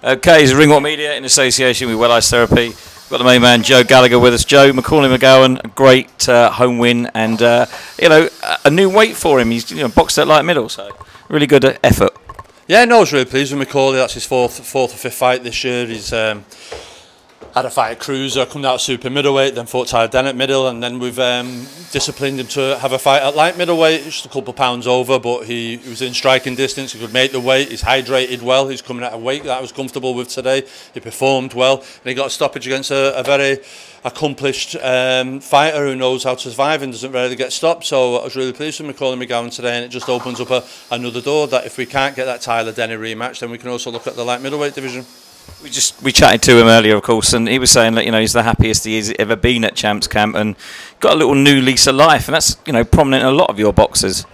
Okay, it's Ringwalk Media in association with Well Ice Therapy. We've got the main man, Joe Gallagher, with us. Joe, Macauley McGowan, a great home win, and a new weight for him. He's boxed at light middle, so really good effort. Yeah, no, I was really pleased with Macauley. That's his fourth or fifth fight this year. He's had a fight at Cruiser, come down to super middleweight, then fought Tyler Den at middle, and then we've disciplined him to have a fight at light middleweight, just a couple of pounds over, but he was in striking distance, he could make the weight, he's hydrated well, he's coming at a weight that I was comfortable with today, he performed well, and he got a stoppage against a very accomplished fighter who knows how to survive and doesn't really get stopped. So I was really pleased with Macauley McGowan today, and it just opens up another door that if we can't get that Tyler Denny rematch, then we can also look at the light middleweight division. We chatted to him earlier, of course, and he was saying that he's the happiest he's ever been at Champs Camp and got a little new lease of life, and that's prominent in a lot of your boxers.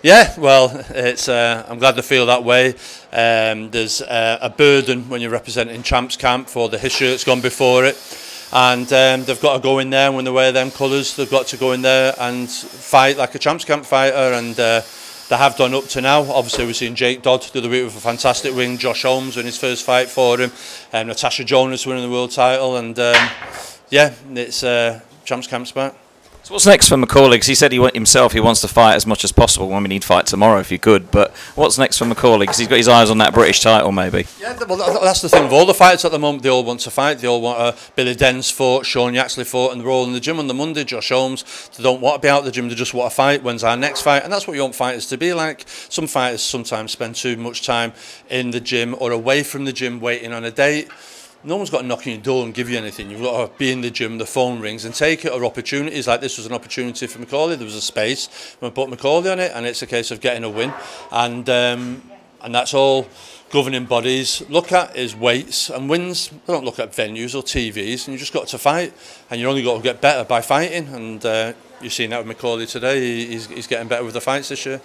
Yeah, well, it's I'm glad to feel that way. There's a burden when you're representing Champs Camp for the history that's gone before it, and they've got to go in there and when they wear them colours, they've got to go in there and fight like a Champs Camp fighter, and they have done up to now. Obviously, we've seen Jake Dodd the other week with a fantastic win. Josh Holmes in his first fight for him. Natasha Jonas winning the world title. And yeah, it's Champs Camp's back. So what's next for Macauley? Because he said he wants to fight as much as possible. I mean, he'd fight tomorrow if he could. But what's next for Macauley? Because he's got his eyes on that British title, maybe. Yeah, well, that's the thing with all the fighters at the moment. They all want to fight. They all want Billy Deniz fought, Sion Yaxley fought, and they're all in the gym on the Monday. Josh Holmes, they don't want to be out of the gym. They just want to fight. When's our next fight? And that's what you want fighters to be like. Some fighters sometimes spend too much time in the gym or away from the gym waiting on a date. No one's got to knock on your door and give you anything. You've got to be in the gym, the phone rings, and take it, or opportunities. Like this was an opportunity for Macauley. There was a space. We put Macauley on it, and it's a case of getting a win. And that's all governing bodies look at is weights and wins. They don't look at venues or TVs, and you just got to fight. And you only got to get better by fighting. And you've seen that with Macauley today. He's getting better with the fights this year.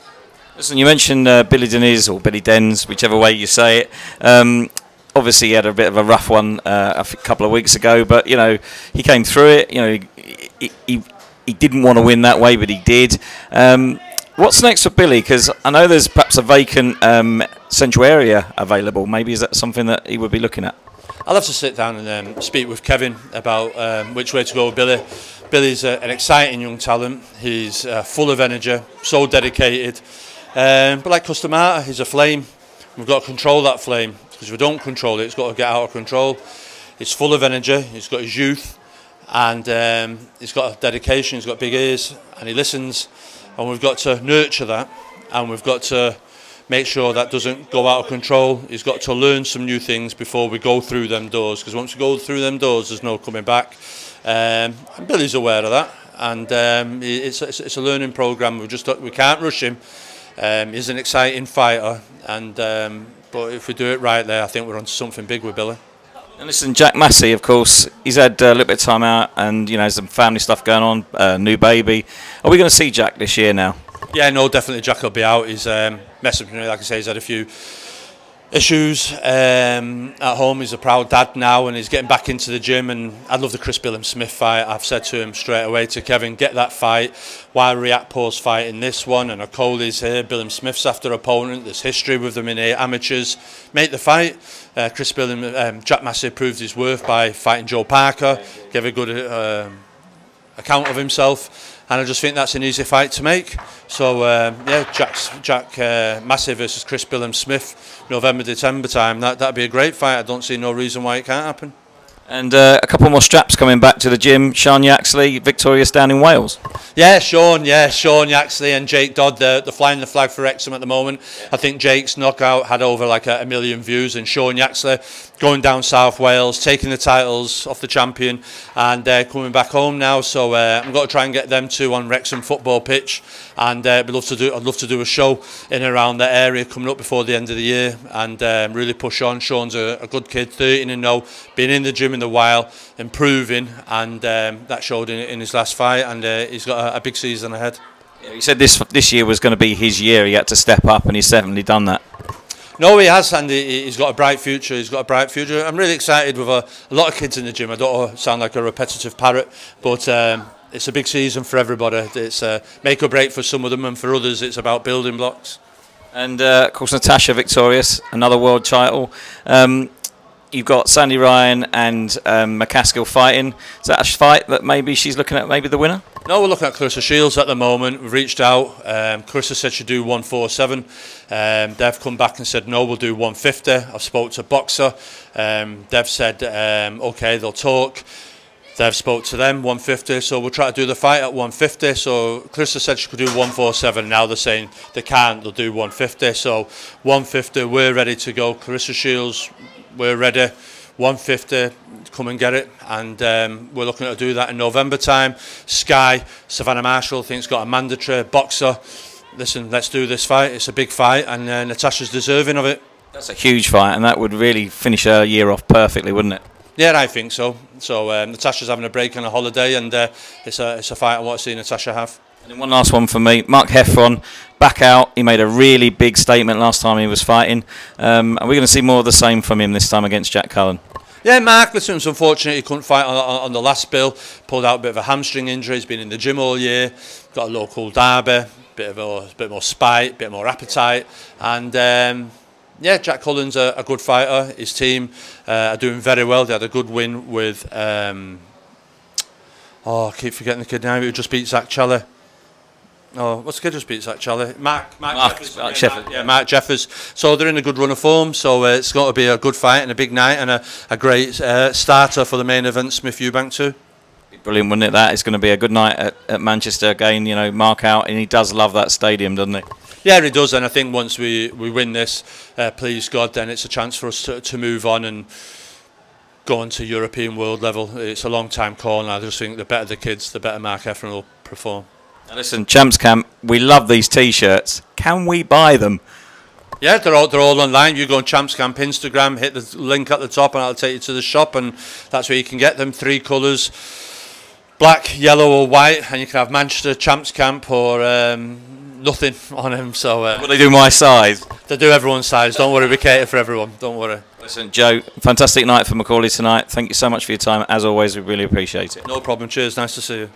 Listen, you mentioned Billy Deniz or Billy Deniz, whichever way you say it. Obviously, he had a bit of a rough one a couple of weeks ago, but he came through it. He didn't want to win that way, but he did. What's next for Billy? Because I know there's perhaps a vacant central area available. Maybe is that something that he would be looking at? I'll have to sit down and speak with Kevin about which way to go with Billy. Billy's an exciting young talent. He's full of energy, so dedicated. But like Customata, he's a flame. We've got to control that flame. Because if we don't control it, it's got to get out of control. He's full of energy, he's got his youth, and he's got a dedication, he's got big ears, and he listens. And we've got to nurture that, and we've got to make sure that doesn't go out of control. He's got to learn some new things before we go through them doors, because once we go through them doors, there's no coming back. And Billy's aware of that, and it's a learning programme. We can't rush him. He's an exciting fighter, and but if we do it right there, I think we're on to something big with Billy. And listen, Jack Massey, of course, he's had a little bit of time out, and some family stuff going on, new baby. Are we going to see Jack this year now? Yeah, no, definitely Jack will be out. He's messaged me, like I say, he's had a few issues at home. He's a proud dad now, and he's getting back into the gym. And I'd love the Chris Billam-Smith fight. I've said to him straight away, to Kevin, get that fight. Why Riakpor's fighting this one, and Okole's here. Billam-Smith's after opponent. There's history with them in amateurs. Make the fight. Jack Massey proved his worth by fighting Joe Parker. Gave a good account of himself. And I just think that's an easy fight to make. So yeah, Jack Massey versus Chris Billam-Smith, November, December time. That'd be a great fight. I don't see no reason why it can't happen. And a couple more straps coming back to the gym. Sion Yaxley, victorious down in Wales. Yeah, Sion Yaxley and Jake Dodd, they're flying the flag for Wrexham at the moment. I think Jake's knockout had over like a million views, and Sion Yaxley going down South Wales, taking the titles off the champion, and coming back home now. So I'm going to try and get them two on Wrexham football pitch, and I'd love to do a show in and around that area coming up before the end of the year, and really push on. Sion's a good kid, 13-0, been in the gym in the while, improving, and that showed in his last fight, and he's got a big season ahead. Yeah, he said this year was going to be his year. He had to step up, and he's certainly done that. No, he has, and he's got a bright future. He's got a bright future. I'm really excited with a lot of kids in the gym. I don't want to sound like a repetitive parrot, but it's a big season for everybody. It's make or break for some of them, and for others, it's about building blocks. And of course, Natasha victorious, another world title. You've got Sandy Ryan and McCaskill fighting. Is that a fight that maybe she's looking at, maybe the winner? No, we're looking at Claressa Shields at the moment. We've reached out. Claressa said she'd do 147. They've come back and said, no, we'll do 150. I've spoke to Boxer. They've said, OK, they'll talk. They've spoke to them, 150. So we'll try to do the fight at 150. So Claressa said she could do 147. Now they're saying they can't, they'll do 150. So 150, we're ready to go. Claressa Shields, we're ready. 150, come and get it. And we're looking to do that in November time. Sky, Savannah Marshall, thinks got a mandatory. Boxer, listen, let's do this fight. It's a big fight, and Natasha's deserving of it. That's a huge fight, and that would really finish her year off perfectly, wouldn't it? Yeah, I think so. So Natasha's having a break on a holiday, and it's a fight I want to see Natasha have. And then one last one for me. Mark Heffron, back out. He made a really big statement last time he was fighting. And we're going to see more of the same from him this time against Jack Cullen. Yeah, Mark, listen, it's unfortunate he couldn't fight on the last bill. Pulled out a bit of a hamstring injury. He's been in the gym all year. Got a local derby. Bit more spite, bit more appetite. And yeah, Jack Cullen's a good fighter. His team are doing very well. They had a good win with... I keep forgetting the kid now who just beat Zach Challer. Oh, what's the kid just beat Zach Challer? Mark Jeffers. Yeah, Mark Jeffers. So they're in a good run of form. So it's going to be a good fight and a big night and a great starter for the main event, Smith Eubank too. Brilliant, wouldn't it? That is going to be a good night at Manchester again. You know, Mark out, and he does love that stadium, doesn't he? Yeah, he does. And I think once we win this, please God, then it's a chance for us to move on and go on to European world level. It's a long time call, and I just think the better the kids, the better Mark Heffron will perform. Now listen, Champs Camp, we love these T-shirts. Can we buy them? Yeah, they're all online. You go on Champs Camp Instagram, hit the link at the top, and I'll take you to the shop, and that's where you can get them. 3 colours, black, yellow, or white, and you can have Manchester Champs Camp or nothing on them. So will they do my size? They do everyone's size. Don't worry, we cater for everyone. Don't worry. Listen, Joe, fantastic night for Macauley tonight. Thank you so much for your time. As always, we really appreciate it. No problem. Cheers. Nice to see you.